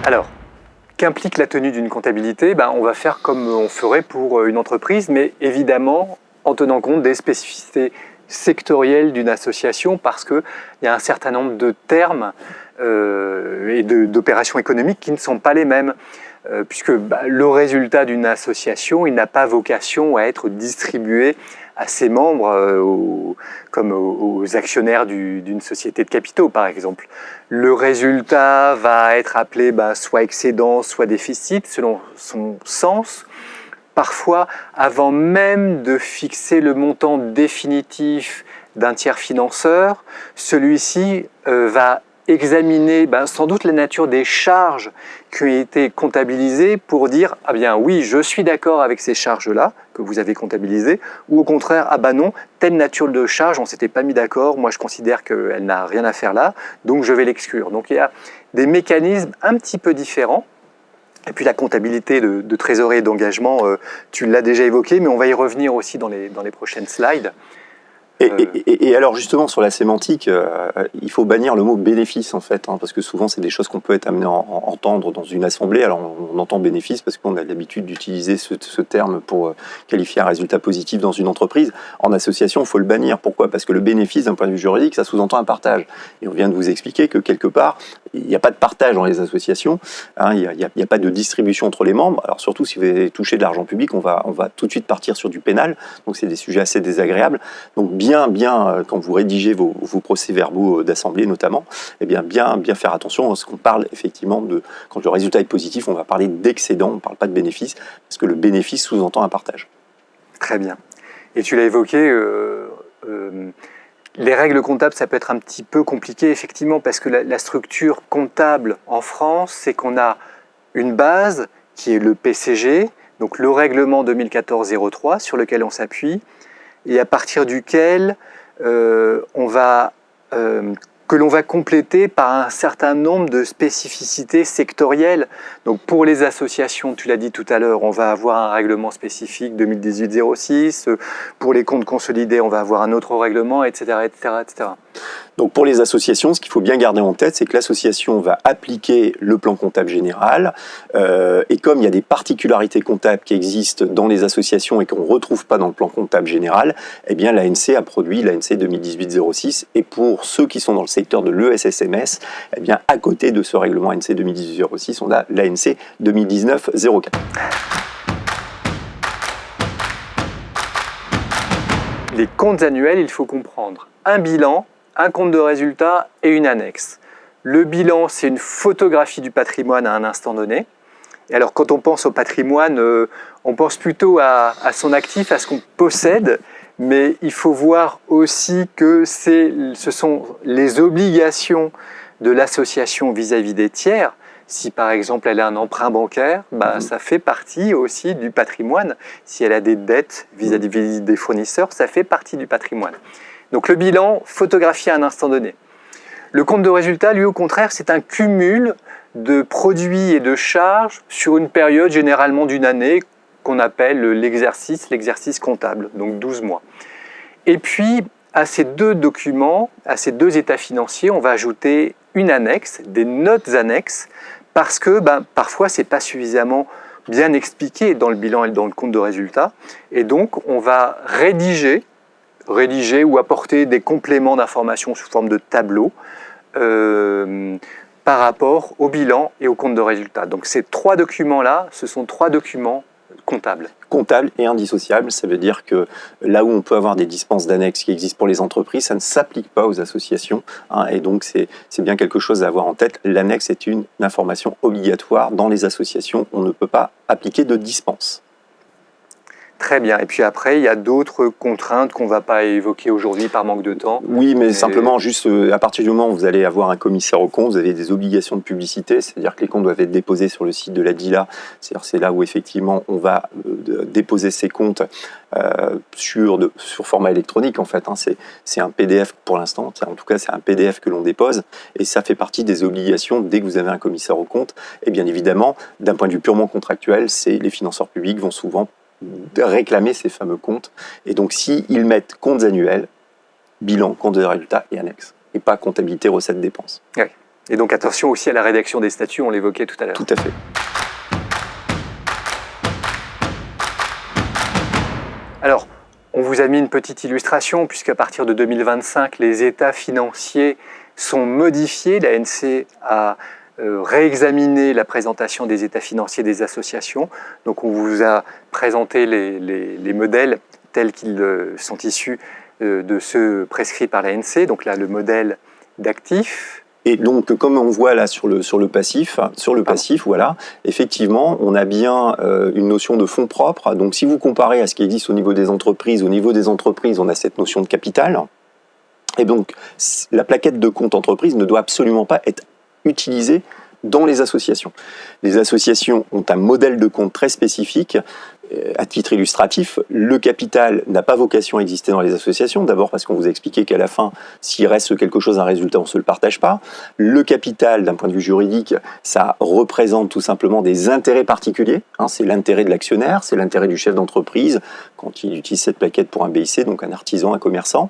Alors, qu'implique la tenue d'une comptabilité? On va faire comme on ferait pour une entreprise, mais évidemment en tenant compte des spécificités sectorielles d'une association, parce qu'il y a un certain nombre de termes et d'opérations économiques qui ne sont pas les mêmes. Puisque le résultat d'une association, il n'a pas vocation à être distribué à ses membres, comme aux actionnaires d'une société de capitaux, par exemple. Le résultat va être appelé soit excédent, soit déficit, selon son sens. Parfois, avant même de fixer le montant définitif d'un tiers financeur, celui-ci va examiner sans doute la nature des charges qui ont été comptabilisées pour dire « Ah bien oui, je suis d'accord avec ces charges-là que vous avez comptabilisées » ou au contraire « Ah ben non, telle nature de charge, on ne s'était pas mis d'accord, moi je considère qu'elle n'a rien à faire là, donc je vais l'exclure ». Donc il y a des mécanismes un petit peu différents. Et puis la comptabilité de trésorerie et d'engagement, tu l'as déjà évoqué, mais on va y revenir aussi dans les prochaines slides. Et alors justement sur la sémantique, il faut bannir le mot bénéfice en fait, parce que souvent c'est des choses qu'on peut être amené à entendre dans une assemblée. Alors on entend bénéfice parce qu'on a l'habitude d'utiliser ce terme pour qualifier un résultat positif dans une entreprise. En association, il faut le bannir. Pourquoi? Parce que le bénéfice d'un point de vue juridique, ça sous-entend un partage. Et on vient de vous expliquer que quelque part, il n'y a pas de partage dans les associations, il n'y a pas de distribution entre les membres. Alors surtout si vous avez touché de l'argent public, on va tout de suite partir sur du pénal, donc c'est des sujets assez désagréables. Donc bien quand vous rédigez vos procès-verbaux d'assemblée notamment, bien faire attention à ce qu'on parle effectivement de, quand le résultat est positif, on va parler d'excédent, on ne parle pas de bénéfice, parce que le bénéfice sous-entend un partage. Très bien. Et tu l'as évoqué, les règles comptables, ça peut être un petit peu compliqué, effectivement, parce que la structure comptable en France, c'est qu'on a une base qui est le PCG, donc le règlement 2014-03 sur lequel on s'appuie, et à partir duquel que l'on va compléter par un certain nombre de spécificités sectorielles. Donc pour les associations, tu l'as dit tout à l'heure, on va avoir un règlement spécifique 2018-06, pour les comptes consolidés, on va avoir un autre règlement, etc., etc., etc. Donc pour les associations, ce qu'il faut bien garder en tête, c'est que l'association va appliquer le plan comptable général, et comme il y a des particularités comptables qui existent dans les associations et qu'on ne retrouve pas dans le plan comptable général, eh bien l'ANC a produit l'ANC 2018-06, et pour ceux qui sont dans le secteur de l'ESSMS, eh bien à côté de ce règlement ANC 2018-06, on a l'ANC 2019-04. Les comptes annuels, il faut comprendre un bilan, un compte de résultat et une annexe. Le bilan, c'est une photographie du patrimoine à un instant donné. Et alors, quand on pense au patrimoine, on pense plutôt à son actif, à ce qu'on possède, mais il faut voir aussi que ce sont les obligations de l'association vis-à-vis des tiers. Si par exemple elle a un emprunt bancaire, ça fait partie aussi du patrimoine. Si elle a des dettes vis-à-vis des fournisseurs, ça fait partie du patrimoine. Donc le bilan, photographié à un instant donné. Le compte de résultat, lui au contraire, c'est un cumul de produits et de charges sur une période généralement d'une année qu'on appelle l'exercice comptable, donc 12 mois. Et puis, à ces deux documents, à ces deux états financiers, on va ajouter une annexe, des notes annexes, parce que parfois, ce n'est pas suffisamment bien expliqué dans le bilan et dans le compte de résultat. Et donc, on va rédiger ou apporter des compléments d'informations sous forme de tableau par rapport au bilan et au compte de résultat. Donc ces trois documents-là, ce sont trois documents comptables. Comptable et indissociable, ça veut dire que là où on peut avoir des dispenses d'annexes qui existent pour les entreprises, ça ne s'applique pas aux associations, et donc c'est bien quelque chose à avoir en tête. L'annexe est une information obligatoire dans les associations, on ne peut pas appliquer de dispense. Très bien. Et puis après, il y a d'autres contraintes qu'on ne va pas évoquer aujourd'hui par manque de temps. Oui, mais simplement, juste à partir du moment où vous allez avoir un commissaire aux comptes, vous avez des obligations de publicité, c'est-à-dire que les comptes doivent être déposés sur le site de la DILA. C'est là où effectivement on va déposer ces comptes sur format électronique en fait. C'est un PDF pour l'instant, en tout cas c'est un PDF que l'on dépose, et ça fait partie des obligations dès que vous avez un commissaire aux comptes. Et bien évidemment, d'un point de vue purement contractuel, les financeurs publics vont souvent de réclamer ces fameux comptes. Et donc, s'ils mettent comptes annuels, bilan, compte de résultat et annexe, et pas comptabilité, recettes, dépenses. Oui. Et donc attention aussi à la rédaction des statuts, on l'évoquait tout à l'heure. Tout à fait. Alors, on vous a mis une petite illustration, puisqu'à partir de 2025, les états financiers sont modifiés. L'ANC a réexaminé la présentation des états financiers des associations. Donc on vous a présenté les modèles tels qu'ils sont issus de ceux prescrits par l'ANC. Donc là, le modèle d'actifs. Et donc, comme on voit là sur le passif, voilà, effectivement, on a bien une notion de fonds propres. Donc, si vous comparez à ce qui existe au niveau des entreprises, on a cette notion de capital. Et donc, la plaquette de compte entreprise ne doit absolument pas être utilisée dans les associations. Les associations ont un modèle de compte très spécifique. À titre illustratif, le capital n'a pas vocation à exister dans les associations. D'abord parce qu'on vous a expliqué qu'à la fin, s'il reste quelque chose, un résultat, on ne se le partage pas. Le capital, d'un point de vue juridique, ça représente tout simplement des intérêts particuliers. C'est l'intérêt de l'actionnaire, c'est l'intérêt du chef d'entreprise quand il utilise cette plaquette pour un BIC, donc un artisan, un commerçant.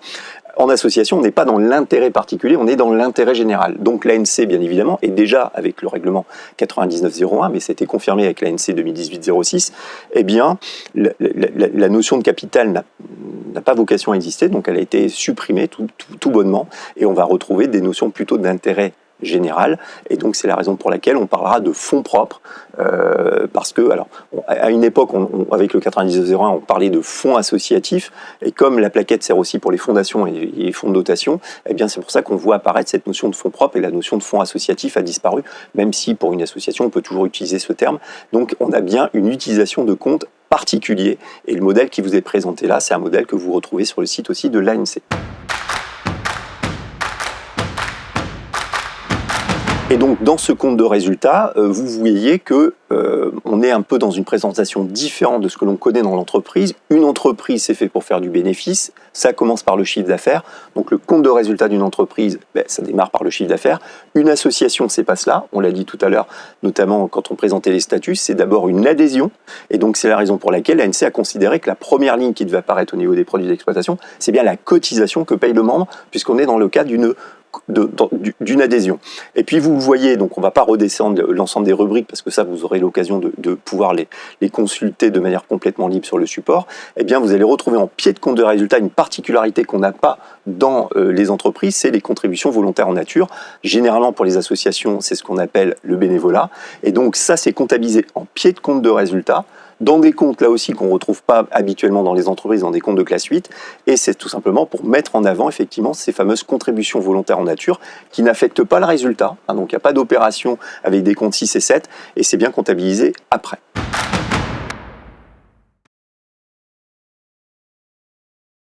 En association, on n'est pas dans l'intérêt particulier, on est dans l'intérêt général. Donc l'ANC, bien évidemment, est déjà avec le règlement 9901, mais c'était confirmé avec l'ANC 2018-06, eh bien, la notion de capital n'a pas vocation à exister, donc elle a été supprimée tout bonnement, et on va retrouver des notions plutôt d'intérêt général, et donc c'est la raison pour laquelle on parlera de fonds propres, parce que, alors, à une époque, avec le 9901, on parlait de fonds associatifs, et comme la plaquette sert aussi pour les fondations et les fonds de dotation, eh bien c'est pour ça qu'on voit apparaître cette notion de fonds propres, et la notion de fonds associatifs a disparu, même si pour une association, on peut toujours utiliser ce terme. Donc on a bien une utilisation de comptes particuliers, et le modèle qui vous est présenté là, c'est un modèle que vous retrouvez sur le site aussi de l'ANC. Et donc, dans ce compte de résultats, vous voyez que on est un peu dans une présentation différente de ce que l'on connaît dans l'entreprise. Une entreprise, c'est fait pour faire du bénéfice. Ça commence par le chiffre d'affaires. Donc, le compte de résultats d'une entreprise, ça démarre par le chiffre d'affaires. Une association, c'est pas cela. On l'a dit tout à l'heure, notamment quand on présentait les statuts, c'est d'abord une adhésion. Et donc, c'est la raison pour laquelle l'ANC a considéré que la première ligne qui devait apparaître au niveau des produits d'exploitation, c'est bien la cotisation que paye le membre, puisqu'on est dans le cas d'une adhésion. Et puis vous le voyez, donc on ne va pas redescendre l'ensemble des rubriques parce que ça vous aurez l'occasion de pouvoir les consulter de manière complètement libre sur le support. Eh bien vous allez retrouver en pied de compte de résultat une particularité qu'on n'a pas dans les entreprises, c'est les contributions volontaires en nature. Généralement pour les associations, c'est ce qu'on appelle le bénévolat. Et donc ça c'est comptabilisé en pied de compte de résultat, dans des comptes là aussi qu'on ne retrouve pas habituellement dans les entreprises, dans des comptes de classe 8, et c'est tout simplement pour mettre en avant effectivement ces fameuses contributions volontaires en nature qui n'affectent pas le résultat, donc il n'y a pas d'opération avec des comptes 6 et 7, et c'est bien comptabilisé après.